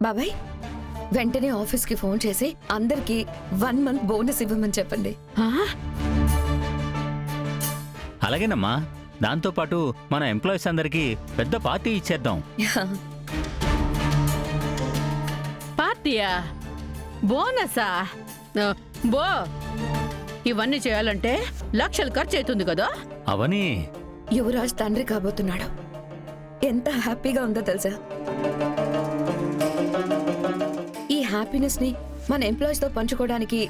బాబాయ్ వెంటనే ఆఫీస్కి ఫోన్ చేసి అందరికి 1 month బోనస్ ఇవ్వమని చెప్పండి. అలాగేనమ్మా. దాంతోపాటు మన ఎంప్లాయీస్ అందరికీ పెద్ద పార్టీ ఇచ్చేద్దాం. పార్టీయా? బోనసా? బో ఇవన్నీ చేయాలంటే లక్షలు ఖర్చు అవుతుంది కదా. అవని యువరాజ్ తండ్రి కాబోతున్నాడు. ఎంత హ్యాపీగా ఉందో తెలుసా? ఈ హ్యాపీనెస్ ని మన ఎంప్లాయీస్ తో పంచుకోవడానికి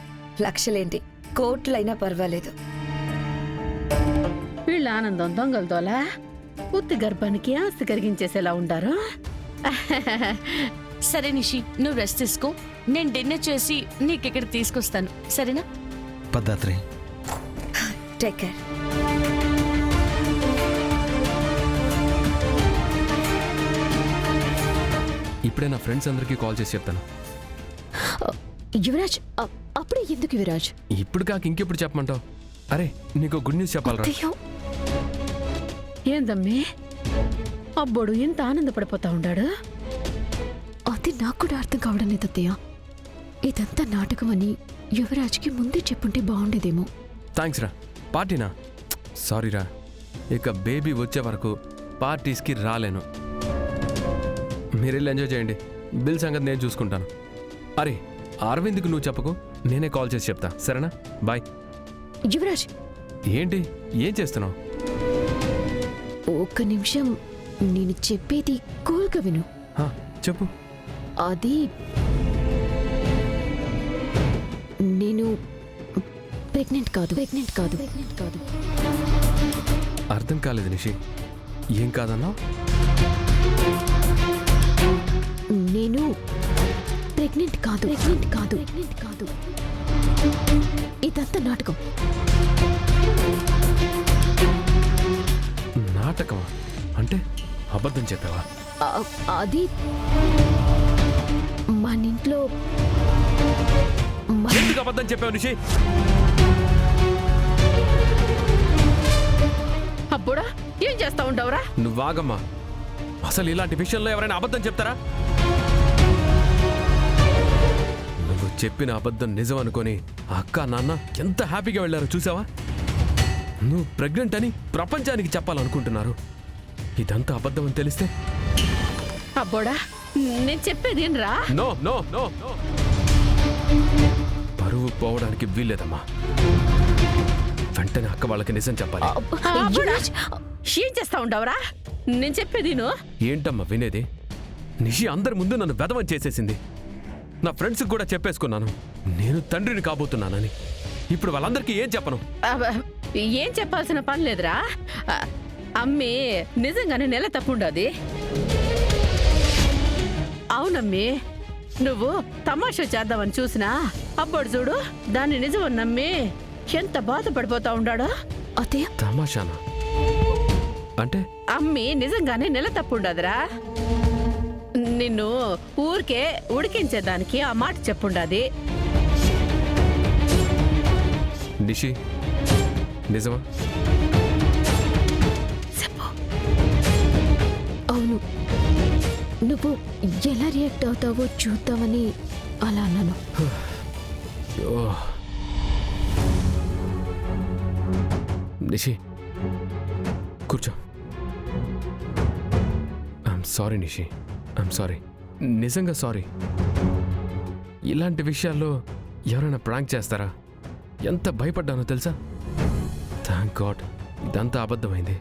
లక్షలేంటి, కోట్లైనా పర్వాలేదు. వీళ్ళ ఆనందం దొంగలతోలా ఉత్తి గర్భానికి ఆస్తి కరిగించేసేలా ఉంటారు. సరే నిషి, నువ్వు రెస్ట్ తీసుకో. నేను డిన్నర్ చేసి నీకిక్కడ తీసుకొస్తాను, సరేనా? పద్దాత్రి, టేక్ కేర్. ఇప్పుడే నా ఫ్రెండ్స్ అందరికీ కాల్ చేసి చెప్తాను. యువరాజ్, అప్పుడే ఎందుకు యువరాజ్? ఇప్పుడు కాక ఇంకెప్పుడు చెప్పమంటావు? అరే, నీకు గుడ్ న్యూస్ చెప్పాలరా. ఏందమ్మి అబ్బోడు ఎంత ఆనందపడిపోతా ఉండాడు? అది నాకు కూడా అర్థం కావడం లేదు అత్తయ్య. ఇదంతా నాటకమని యువరాజ్కి ముందే చెప్పుంటే బాగుండేదేమో. థ్యాంక్స్ రా. పార్టీనా? సారీ రా, ఇక బేబీ వచ్చే వరకు పార్టీస్కి రాలేను. మీరెళ్ళి ఎంజాయ్ చేయండి. బిల్ సంగతి నేను చూసుకుంటాను. అరే, అరవింద్కి నువ్వు చెప్పకు, నేనే కాల్ చేసి చెప్తా, సరేనా? బాయ్. యువరాజ్, ఏంటి, ఏం చేస్తున్నావు? ఒక్క నిమిషం, నేను చెప్పేది కూల్గా విను. చెప్పు. అది నేను ప్రెగ్నెంట్ కాదు. అర్థం కాలేదు నిషి, ఏం కాదన్నా? నేను ప్రెగ్నెంట్ కాదు. ఇదంతా నాటకం. నాటకమా? అంటే అబద్ధం చెప్పావా? అది మన ఇంట్లో ఎందుకు అబద్ధం చెప్పావు నిషి? అబ్బోడా, ఏం చేస్తా ఉండవురా? నువ్వు ఆగమ్మా. అసలు ఇలాంటి విషయంలో ఎవరైనా అబద్ధం చెప్తారా? నువ్వు చెప్పిన అబద్ధం నిజం అనుకొని అక్క నాన్న ఎంత హ్యాపీగా వెళ్ళారో చూసావా? నువ్వు ప్రెగ్నెంట్ అని ప్రపంచానికి చెప్పాలనుకుంటున్నారు. ఇదంతా అబద్ధం అని తెలిస్తే? అబ్బోడా, నేను చెప్పేదేనరా? నో నో నో నో, పరువు పోవడానికి వీల్లేదమ్మా. వెంటనే అక్క వాళ్ళకి నిజం చెప్పాలి. అబ్బోడా, ఏం చేస్తా ఉండవురా? నేను చెప్పేది ఏంటమ్మా వినేది? నిషి అందరి ముందు నన్ను వెధవం చేసేసింది. నా ఫ్రెండ్స్కి కూడా చెప్పేసుకున్నాను నేను తండ్రిని కాబోతున్నానని. ఇప్పుడు వాళ్ళందరికీ ఏం చెప్పను? ఏం చెప్పాల్సిన పని లేదురా. అమ్మి నిజంగానే నెల తప్పుండది. అవునమ్మి, నువ్వు తమాషా చేద్దామని చూసినా అబ్బోడు చూడు దాన్ని నిజమని నమ్మి ఎంత బాధపడిపోతా ఉండాడో. అదే తమాషానా? అంటే అమ్మి నిజంగానే నెల తప్పుండదురా. నిన్ను ఊరికే ఉడికించేదానికి ఆ మాట చెప్పుండది. నిషి, నిజమా? అవును, నువ్వు ఎలా రియాక్ట్ అవుతావో చూద్దామని అలా అన్నాను. నిషి, కూర్చో. I'm sorry Nishi, I'm sorry, నిజంగా సారీ. ఇలాంటి విషయాల్లో ఎవరైనా ప్రాంక్ చేస్తారా? ఎంత భయపడ్డానో తెలుసా? థ్యాంక్ గాడ్ ఇదంతా అబద్ధమైంది.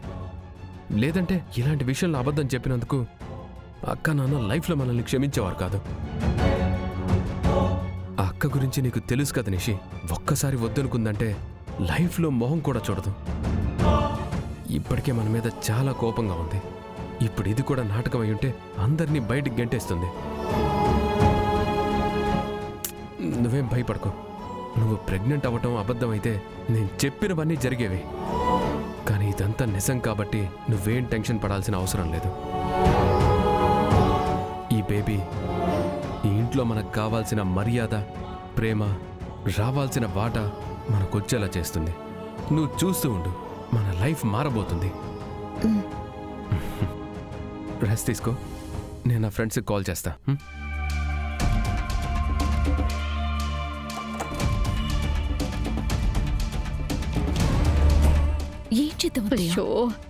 లేదంటే ఇలాంటి విషయంలో అబద్ధం చెప్పినందుకు అక్క నాన్న లైఫ్లో మనల్ని క్షమించేవారు కాదు. ఆ అక్క గురించి నీకు తెలుసు కదా నిషి, ఒక్కసారి వద్దనుకుందంటే లైఫ్లో మొహం కూడా చూడదు. ఇప్పటికే మన మీద చాలా కోపంగా ఉంది. ఇప్పుడు ఇది కూడా నాటకం అయి ఉంటే అందరినీ బయటికి గెంటేస్తుంది. నువ్వేం భయపడకు. నువ్వు ప్రెగ్నెంట్ అవ్వటం అబద్ధం అయితే నేను చెప్పినవన్నీ జరిగేవి. కానీ ఇదంతా నిజం కాబట్టి నువ్వేం టెన్షన్ పడాల్సిన అవసరం లేదు. ఈ బేబీ ఈ ఇంట్లో మనకు కావాల్సిన మర్యాద, ప్రేమ, రావాల్సిన వాటా మనకొచ్చేలా చేస్తుంది. నువ్వు చూస్తూ ఉండు, మన లైఫ్ మారబోతుంది. రెస్ట్ తీసుకో, నేను నా ఫ్రెండ్స్కి కాల్ చేస్తా. చేద్దాం అత్తయ్య? అయ్యో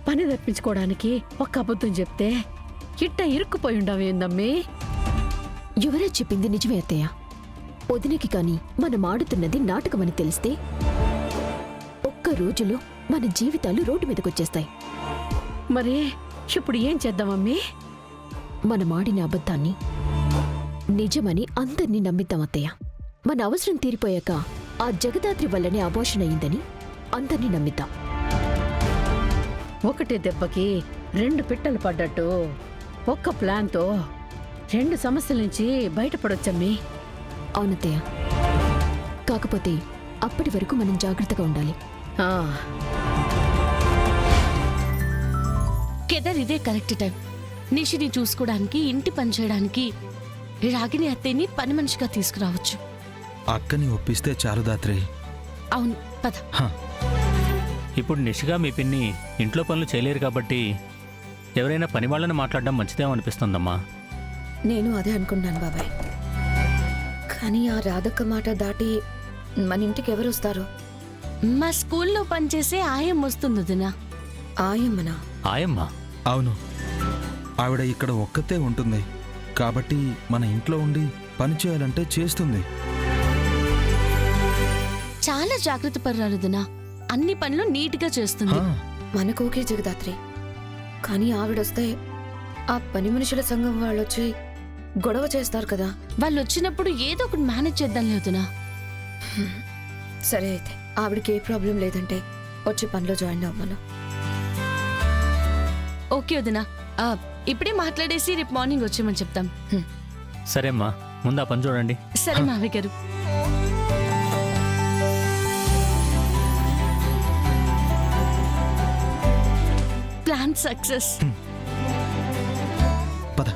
పని తప్పించుకోవడానికి ఒక్క అబద్ధం చెప్తే ఇట్ట ఇరుక్కుపోయి ఉండవేందమ్మి. యువరాజ్ చెప్పింది నిజమే అత్తయ్య. వదినకి కాని మనం ఆడుతున్నది నాటకమని తెలిస్తే ఒక్క రోజులో మన జీవితాలు రోడ్డు మీదకొచ్చేస్తాయి. మరి ఇప్పుడు ఏం చేద్దామమ్మీ? మనం ఆడిన అబద్ధాన్ని నిజమని అందర్నీ నమ్మిద్దాం అత్తయ్య. మన అవసరం తీరిపోయాక ఆ జగదాత్రి వల్లనే అబోషన్ అయిందని అందర్నీ నమ్మిద్దాం. ఒకటే దెబ్బకి 2 పిట్టలు పడ్డట్టు ఒక్క ప్లాన్తో 2 సమస్యల నుంచి బయటపడొచ్చమ్మీ. అవునత్తయ్య. కాకపోతే అప్పటి వరకు మనం జాగ్రత్తగా ఉండాలి. ఆ, కేదార్ ఇదే కరెక్ట్ టైం. నిషిని చూసుకోవడానికి, ఇంటి పని చేయడానికి రాగిని అత్తయ్యని పని మనిషిగా తీసుకురావచ్చు. అక్కని ఒప్పిస్తే చాలు దాత్రి. అవును, పద. ఇప్పుడు నిషిగా మీ పిన్ని ఇంట్లో పనులు చేయలేరు కాబట్టి ఎవరైనా పని వాళ్ళని మాట్లాడడం మంచిదేమో అనిపిస్తుందమ్మా. నేను అదే అనుకున్నాను బాబాయ్. కానీ ఆ రాధక్క మాట దాటి మన ఇంటికి ఎవరు వస్తారు? మా స్కూల్లో పనిచేసే ఆయం వస్తుంది వదినా. ఆయమ్మనా? ఆయమ్మా? అవును, ఆవిడ ఇక్కడ ఒక్కతే ఉంటుంది కాబట్టి మన ఇంట్లో ఉండి పని చేయాలంటే చేస్తుంది. చాలా జాగ్రత్త పర్రాలు వదినా. అన్ని పనులు నీట్గా చేస్తుంది. హా, మనకు ఓకే జగదాత్రి. కానీ ఆవిడొస్తే ఆ పని మనుషుల సంఘం వాళ్ళు వచ్చి గొడవ చేస్తారు కదా. వాళ్ళు వచ్చినప్పుడు ఏదో ఒకటి మేనేజ్ చేద్దాం వదినా. సరే అయితే ఆవిడకి ఏ ప్రాబ్లం లేదంటే వచ్చి పనిలో జాయిన్ అవ్వమను. ఓకే వదినా. ఇప్పుడే మాట్లాడేసి రేపు మార్నింగ్ వచ్చేయమని చెప్తాం. సరే అమ్మా, ముందు ఆ పని చూడండి. సరే మావయ్య గారు. Plan success. పద.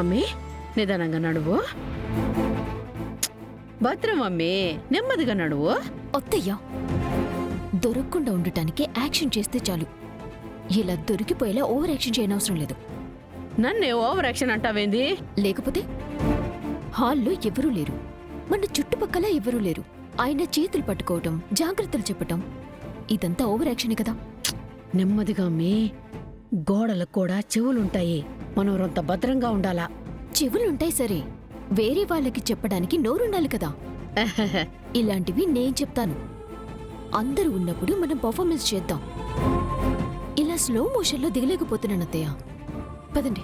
అమ్మీ నిదానంగా నడువు. భద్రం అమ్మీ, నెమ్మదిగా నడువు. అత్తయ్య, దొరకకుండా ఉండటానికి యాక్షన్ చేస్తే చాలు. ఇలా దొరికిపోయేలా ఓవర్ యాక్షన్ చేయనవసరం లేదు. నన్నే ఓవర్ యాక్షన్ అంటావేంది? లేకపోతే హాల్లో ఎవరూ లేరు, మన చుట్టుపక్కల ఎవరూ లేరు. ఆయన చేతులు పట్టుకోవటం, జాగ్రత్తలు చెప్పటం ఇదంతా ఓవర్ యాక్షనే కదా. నెమ్మదిగా అమ్మీ. గోడలకు కూడా చెవులుంటాయి. మనం రొంత భద్రంగా ఉండాలా. చెవులుంటాయి సరే, వేరే వాళ్ళకి చెప్పడానికి నోరుండాలి కదా. ఇలాంటివి నేను చెప్తాను. అందరూ ఉన్నప్పుడు మనం పర్ఫార్మెన్స్ చేద్దాం. ఇలా స్లో మోషన్లో దిగలేకపోతున్నాను అత్తయ్య. పదండి.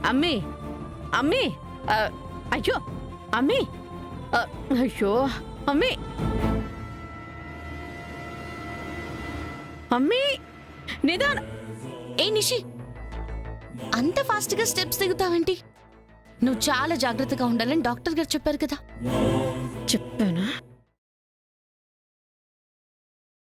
అమ్మీ, అమ్మీ, అయ్యో అమ్మీ, అయ్యో అమ్మీ, అమ్మీ, నిదాన. ఏ నిషి, అంత ఫాస్ట్ గా స్టెప్స్ దిగుతావేంటి? నువ్వు చాలా జాగ్రత్తగా ఉండాలని డాక్టర్ గారు చెప్పారు కదా. చెప్పానా?